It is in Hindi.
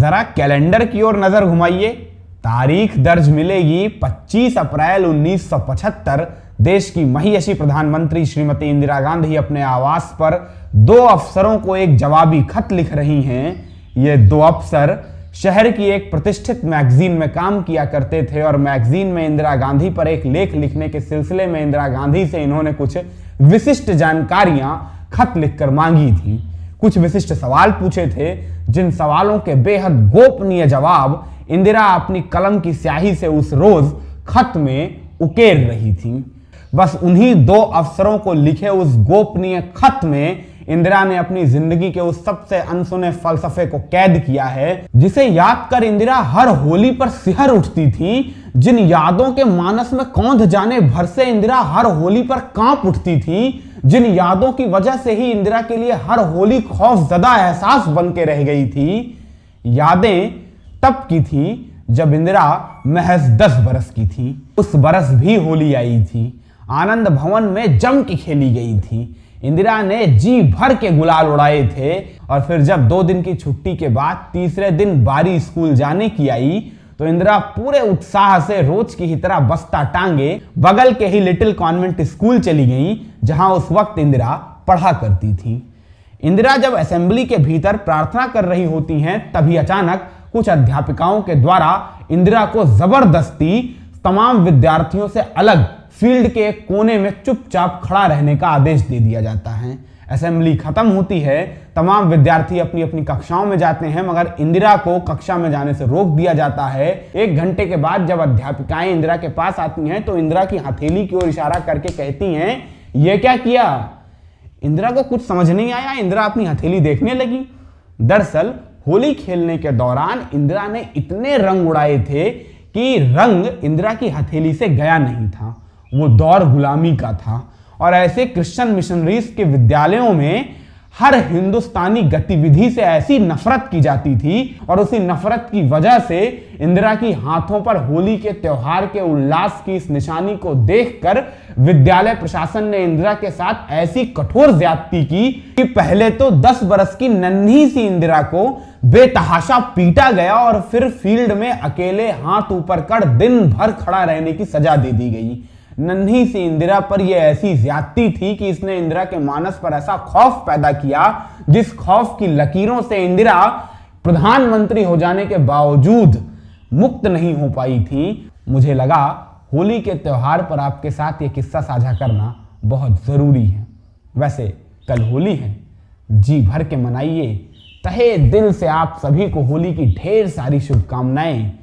जरा कैलेंडर की ओर नजर घुमाइए। तारीख दर्ज मिलेगी 25 अप्रैल 1975। देश की महियशी प्रधानमंत्री श्रीमती इंदिरा गांधी अपने आवास पर 2 अफसरों को एक जवाबी खत लिख रही हैं। ये 2 अफसर शहर की एक प्रतिष्ठित मैगजीन में काम किया करते थे और मैगजीन में इंदिरा गांधी पर एक लेख लिखने के सिलसिले में इंदिरा गांधी से इन्होंने कुछ विशिष्ट जानकारियां खत लिखकर मांगी थी। कुछ विशिष्ट सवाल पूछे थे, जिन सवालों के बेहद गोपनीय जवाब इंदिरा अपनी कलम की स्याही से उस रोज खत में उकेर रही थी। बस उन्हीं 2 अफसरों को लिखे उस गोपनीय खत में इंदिरा ने अपनी जिंदगी के उस सबसे अनसुने फलसफे को कैद किया है, जिसे याद कर इंदिरा हर होली पर सिहर उठती थी। जिन यादों के मानस में कौंध जाने भर से इंदिरा हर होली पर कांप उठती थी, जिन यादों की वजह से ही इंदिरा के लिए हर होली खौफजदा एहसास बन के रह गई थी। यादें तब की थी जब इंदिरा महज 10 बरस की थी। उस बरस भी होली आई थी, आनंद भवन में जम के खेली गई थी। इंदिरा ने जी भर के गुलाल उड़ाए थे और फिर जब 2 दिन की छुट्टी के बाद तीसरे दिन बारी स्कूल जाने की आई तो इंदिरा पूरे उत्साह से रोज की ही तरह बस्ता टांगे बगल के ही लिटिल कॉन्वेंट स्कूल चली गई, जहां उस वक्त इंदिरा पढ़ा करती थी। इंदिरा जब असेंबली के भीतर प्रार्थना कर रही होती हैं, तभी अचानक कुछ अध्यापिकाओं के द्वारा इंदिरा को जबरदस्ती तमाम विद्यार्थियों से अलग फील्ड के एक कोने में चुपचाप खड़ा रहने का आदेश दे दिया जाता है। असेंबली खत्म होती है, तमाम विद्यार्थी अपनी अपनी कक्षाओं में जाते हैं, मगर इंदिरा को कक्षा में जाने से रोक दिया जाता है। 1 घंटे के बाद जब अध्यापिकाएं इंदिरा के पास आती हैं तो इंदिरा की हथेली की ओर इशारा करके कहती हैं, ये क्या किया? इंदिरा को कुछ समझ नहीं आया। इंदिरा अपनी हथेली देखने लगी। दरअसल होली खेलने के दौरान इंदिरा ने इतने रंग उड़ाए थे कि रंग इंदिरा की हथेली से गया नहीं था। वो दौर गुलामी का था और ऐसे क्रिश्चियन मिशनरीज के विद्यालयों में हर हिंदुस्तानी गतिविधि से ऐसी नफरत की जाती थी और उसी नफरत की वजह से इंदिरा की हाथों पर होली के त्योहार के उल्लास की इस निशानी को देखकर विद्यालय प्रशासन ने इंदिरा के साथ ऐसी कठोर ज्यादती की कि पहले तो 10 बरस की नन्ही सी इंदिरा को बेतहाशा पीटा गया और फिर फील्ड में अकेले हाथ ऊपर कर दिन भर खड़ा रहने की सजा दे दी गई। नन्ही सी इंदिरा पर यह ऐसी ज्यादती थी कि इसने इंदिरा के मानस पर ऐसा खौफ पैदा किया, जिस खौफ की लकीरों से इंदिरा प्रधानमंत्री हो जाने के बावजूद मुक्त नहीं हो पाई थी। मुझे लगा होली के त्योहार पर आपके साथ यह किस्सा साझा करना बहुत जरूरी है। वैसे कल होली है, जी भर के मनाइए। तहे दिल से आप सभी को होली की ढेर सारी शुभकामनाएं।